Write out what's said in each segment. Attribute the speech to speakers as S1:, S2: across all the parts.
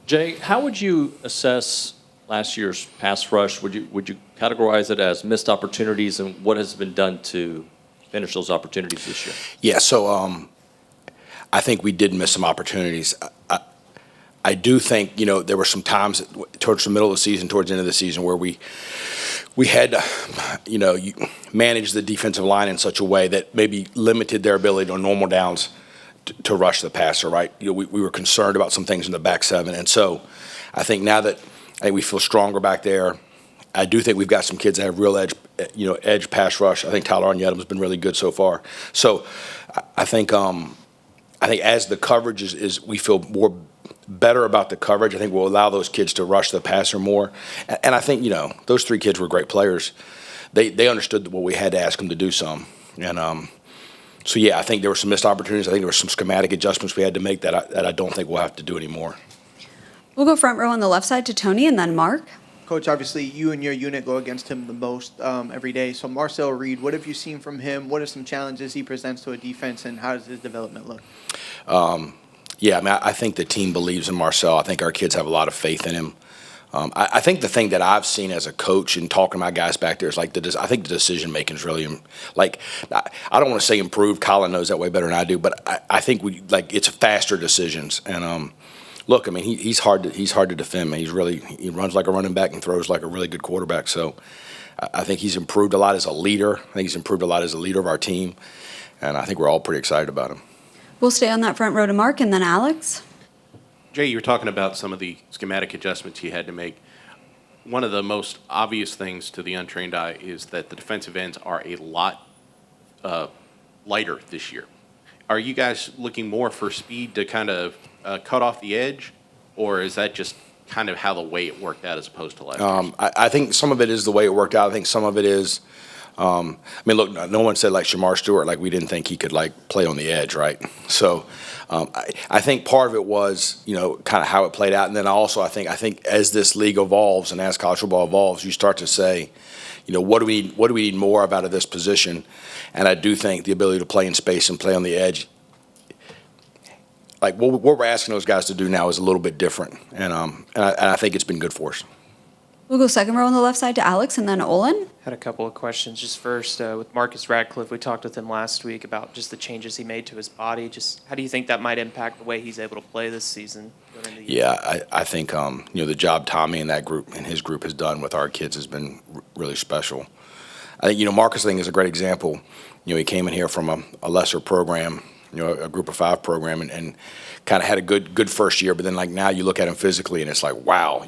S1: Jay, how would you assess last year's pass rush? Would you categorize it as missed opportunities, and what has been done to finish those opportunities this year?
S2: Yeah, so I think we did miss some opportunities. I do think, there were some times towards the middle of the season, towards the end of the season, where we had to, manage the defensive line in such a way that maybe limited their ability on normal downs to rush the passer, right? We were concerned about some things in the back seven. And so I think now that we feel stronger back there, I do think we've got some kids that have real edge pass rush. I think Taurean has been really good so far. So I think as the coverage is we feel more better about the coverage. I think we'll allow those kids to rush the passer more. And I think, those three kids were great players. They understood what we had to ask them to do some. And so, yeah, I think there were some missed opportunities. I think there were some schematic adjustments we had to make that I don't think we'll have to do anymore.
S3: We'll go front row on the left side to Tony and then Mark.
S4: Coach, obviously you and your unit go against him the most every day. So Marcel Reed, what have you seen from him? What are some challenges he presents to a defense, and how does his development look?
S2: Yeah, I think the team believes in Marcel. I think our kids have a lot of faith in him. I think the thing that I've seen as a coach and talking to my guys back there is I think the decision making is really I don't want to say improved. Colin knows that way better than I do, but I think it's faster decisions. And look, he's hard to defend. He runs like a running back and throws like a really good quarterback. So I think he's improved a lot as a leader. I think he's improved a lot as a leader of our team, and I think we're all pretty excited about him.
S3: We'll stay on that front row to Mark and then Alex.
S5: Jay, you were talking about some of the schematic adjustments you had to make. One of the most obvious things to the untrained eye is that the defensive ends are a lot lighter this year. Are you guys looking more for speed to kind of cut off the edge, or is that just kind of how the way it worked out as opposed to last year?
S2: I think some of it is the way it worked out. I think some of it is look, no one said Shamar Stewart, we didn't think he could play on the edge, right? So I think part of it was, kind of how it played out. And then also I think as this league evolves and as college football evolves, you start to say, what do we need more of out of this position? And I do think the ability to play in space and play on the edge, what we're asking those guys to do now is a little bit different. And I think it's been good for us.
S3: We'll go second row on the left side to Alex and then Olin.
S6: Had a couple of questions. Just first, with Marcus Ratcliffe, we talked with him last week about just the changes he made to his body. Just how do you think that might impact the way he's able to play this season?
S2: Yeah, I think the job Tommy and that group and his group has done with our kids has been really special. I think Marcus is a great example. He came in here from a lesser program, a group of 5 program, and kind of had a good first year. But then now you look at him physically and it's wow,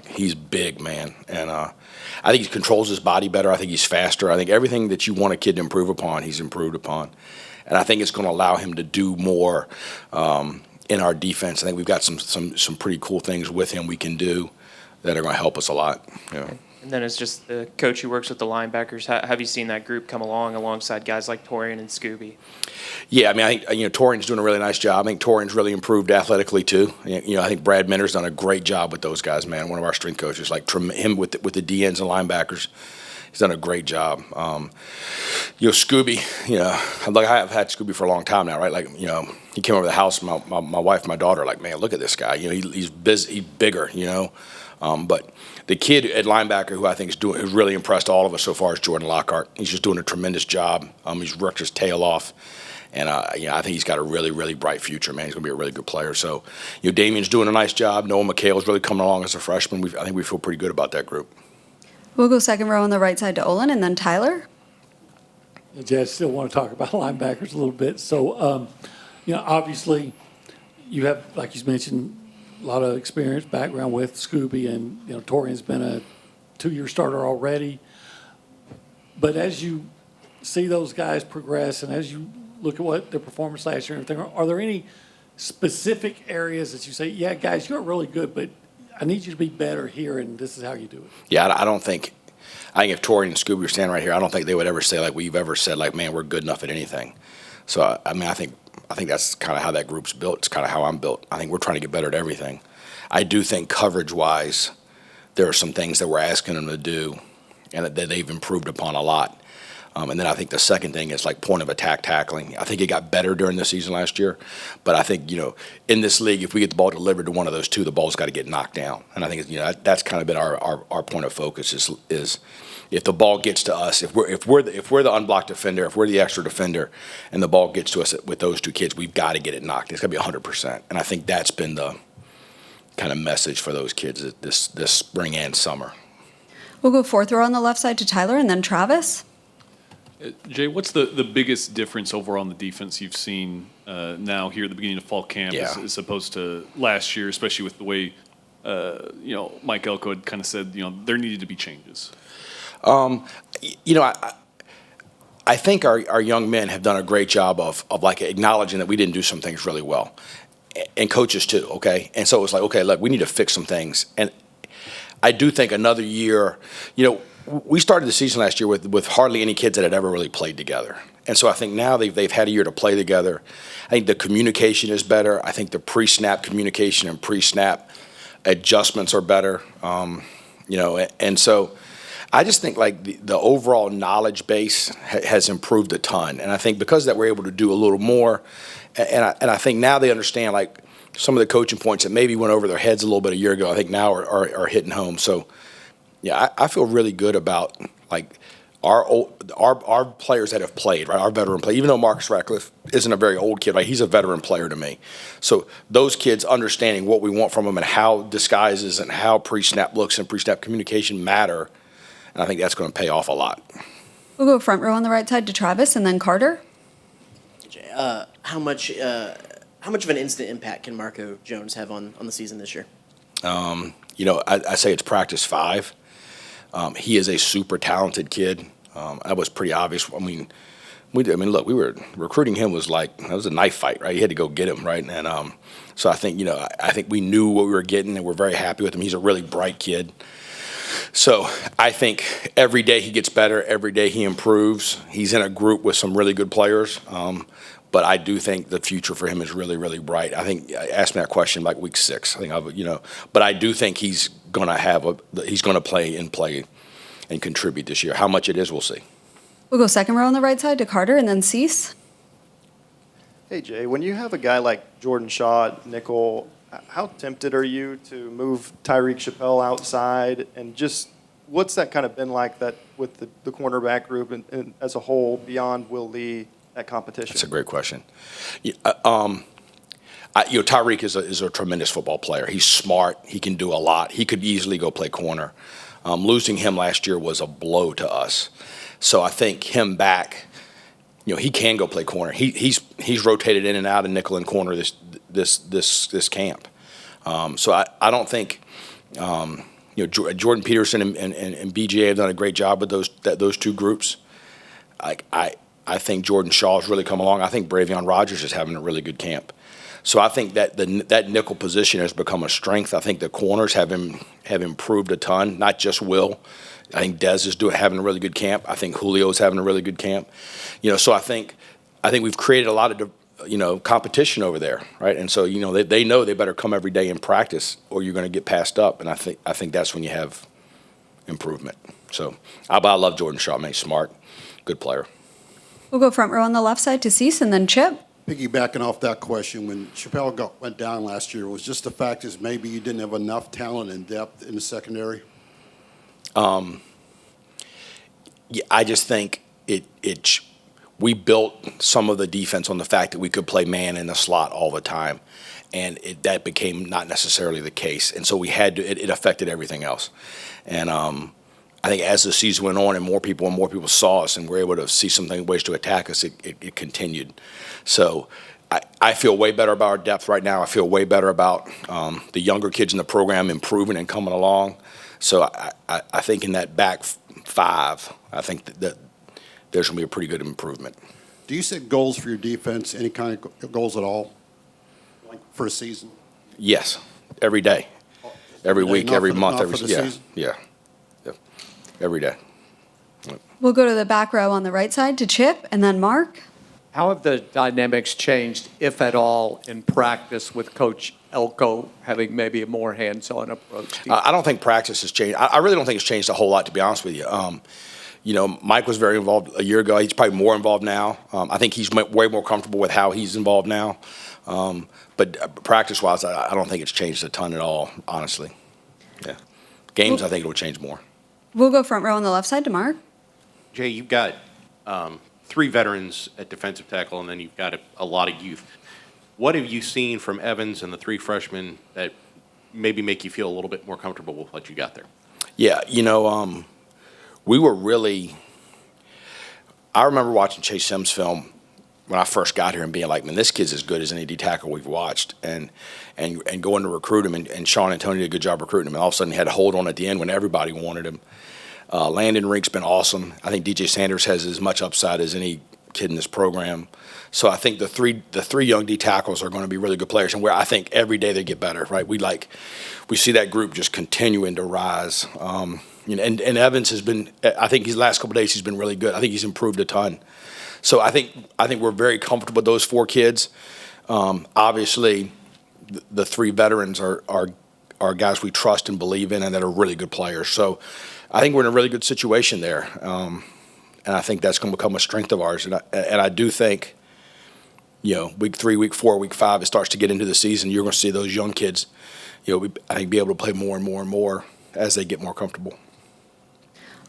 S2: he's big, man. And I think he controls his body better. I think he's faster. I think everything that you want a kid to improve upon, he's improved upon. And I think it's going to allow him to do more in our defense. I think we've got some pretty cool things with him we can do that are going to help us a lot. Yeah.
S6: And then as just the coach who works with the linebackers, have you seen that group come alongside guys like Taurean and Scooby? Yeah,
S2: I think Taurean's doing a really nice job. I think Taurean's really improved athletically too. I think Brad Minter's done a great job with those guys, man. One of our strength coaches, him with the DNs and linebackers, he's done a great job. Scooby, I've had Scooby for a long time now, right? He came over to the house, my wife and my daughter, man, look at this guy. He's busy, he's bigger, but the kid at linebacker who I think has really impressed all of us so far is Jordan Lockhart. He's just doing a tremendous job. He's worked his tail off. And, I think he's got a really, really bright future, man. He's going to be a really good player. So, Damien's doing a nice job. Noah McHale's really coming along as a freshman. I think we feel pretty good about that group.
S3: We'll go second row on the right side to Olin and then Tyler.
S7: Jay, I still want to talk about linebackers a little bit. So, obviously you have, like you mentioned, a lot of experience, background with Scooby, and, Taurean's been a 2-year starter already. But as you see those guys progress and as you look at what their performance last year and everything, are there any specific areas that you say, yeah, guys, you're really good, but I need you to be better here, and this is how you do it?
S2: Yeah, I think if Taurean and Scooby were standing right here, I don't think they would ever say we've ever said man, we're good enough at anything. So I think that's kind of how that group's built. It's kind of how I'm built. I think we're trying to get better at everything. I do think coverage-wise, there are some things that we're asking them to do and that they've improved upon a lot. And then I think the second thing is like point of attack tackling. I think it got better during the season last year, but I think, in this league, if we get the ball delivered to one of those two, the ball's got to get knocked down. And I think, that's kind of been our point of focus is if the ball gets to us, if we're the unblocked defender, if we're the extra defender, and the ball gets to us with those two kids, we've got to get it knocked. It's got to be 100%. And I think that's been the kind of message for those kids this spring and summer.
S3: We'll go fourth row on the left side to Tyler and then Travis.
S8: Jay, what's the biggest difference overall on the defense you've seen now here at the beginning of fall camp as opposed to last year, especially with the way, Mike Elko had kind of said, there needed to be changes?
S2: I think our young men have done a great job of like acknowledging that we didn't do some things really well, and coaches too. Okay, and so it was like, okay, look, we need to fix some things, and I do think another year. We started the season last year with hardly any kids that had ever really played together, and so I think now they've had a year to play together. I think the communication is better. I think the pre-snap communication and pre-snap adjustments are better. And so. I just think like the overall knowledge base has improved a ton, and I think because of that we're able to do a little more, and I think now they understand like some of the coaching points that maybe went over their heads a little bit a year ago. I think now are hitting home. So yeah, I feel really good about like our players that have played, right? Our veteran play, even though Marcus Ratcliffe isn't a very old kid, right? He's a veteran player to me. So those kids understanding what we want from them and how disguises and how pre-snap looks and pre-snap communication matter. And I think that's going to pay off a lot.
S3: We'll go front row on the right side to Travis and then Carter.
S9: How much of an instant impact can Marco Jones have on the season this year?
S2: I say it's practice 5. He is a super talented kid. That was pretty obvious. Look, we were recruiting him was a knife fight, right? You had to go get him, right? And so I think, I think we knew what we were getting, and we're very happy with him. He's a really bright kid. So I think every day he gets better, every day he improves. He's in a group with some really good players, but I do think the future for him is really, really bright. I think ask me that question like week 6. But I do think he's going to play and contribute this year. How much it is, we'll see.
S3: We'll go second row on the right side to Carter and then Cease.
S10: Hey Jay, when you have a guy like Jordan Shaw at nickel, how tempted are you to move Tyreek Chappell outside, and just what's that kind of been like that with the cornerback group and as a whole beyond Will Lee at competition?
S2: That's a great question. Tyreek is a tremendous football player. He's smart. He can do a lot. He could easily go play corner. Losing him last year was a blow to us. So I think him back, he can go play corner. He's rotated in and out of nickel and corner this camp. So I don't think Jordan Peterson and BGA have done a great job with those two groups. I think Jordan Shaw's really come along. I think Bravion Rogers is having a really good camp. So I think that that nickel position has become a strength. I think the corners have improved a ton, not just Will. I think Dez is having a really good camp. I think Julio's having a really good camp. So I think we've created a lot of competition over there, right? And so they know they better come every day in practice, or you're going to get passed up. And I think that's when you have improvement. So I love Jordan Shaw. Man, he's smart, good player.
S3: We'll go front row on the left side to Cease and then Chip.
S11: Piggybacking off that question, when Chappell went down last year, was just the fact is maybe you didn't have enough talent and depth in the secondary?
S2: I just think we built some of the defense on the fact that we could play man in the slot all the time, and that became not necessarily the case. And so we had to. It affected everything else. And I think as the season went on and more people saw us and were able to see some ways to attack us, it continued. So I feel way better about our depth right now. I feel way better about the younger kids in the program improving and coming along. So I think in that back 5, I think that there's going to be a pretty good improvement.
S11: Do you set goals for your defense, any kind of goals at all, like for a season?
S2: Yes, every day, every week, every month, every
S11: season?
S2: Yeah, every day.
S3: We'll go to the back row on the right side to Chip and then Mark.
S12: How have the dynamics changed, if at all, in practice with Coach Elko having maybe a more hands-on approach?
S2: I don't think practice has changed. I really don't think it's changed a whole lot, to be honest with you. Mike was very involved a year ago. He's probably more involved now. I think he's way more comfortable with how he's involved now. But practice-wise, I don't think it's changed a ton at all, honestly. Yeah. Games, I think it'll change more.
S3: We'll go front row on the left side to Mark.
S5: Jay, you've got 3 veterans at defensive tackle, and then you've got a lot of youth. What have you seen from Evans and the 3 freshmen that maybe make you feel a little bit more comfortable with what you got there?
S2: Yeah, we were really – I remember watching Chase Sims' film when I first got here and being like, man, this kid's as good as any D tackle we've watched, and going to recruit him, and Sean and Tony did a good job recruiting him, and all of a sudden he had a hold on at the end when everybody wanted him. Landon Rink's been awesome. I think DJ Sanders has as much upside as any kid in this program. So I think the three young D tackles are going to be really good players, and I think every day they get better. Right? We see that group just continuing to rise. And Evans has been. I think his last couple of days he's been really good. I think he's improved a ton. So I think we're very comfortable with those 4 kids. Obviously, the 3 veterans are guys we trust and believe in, and that are really good players. So I think we're in a really good situation there, and I think that's going to become a strength of ours. And I do think, week 3, week 4, week 5, it starts to get into the season. You're going to see those young kids, I think, be able to play more and more and more as they get more comfortable.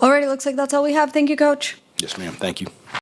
S3: Alrighty, looks like that's all we have. Thank you, Coach.
S2: Yes, ma'am. Thank you.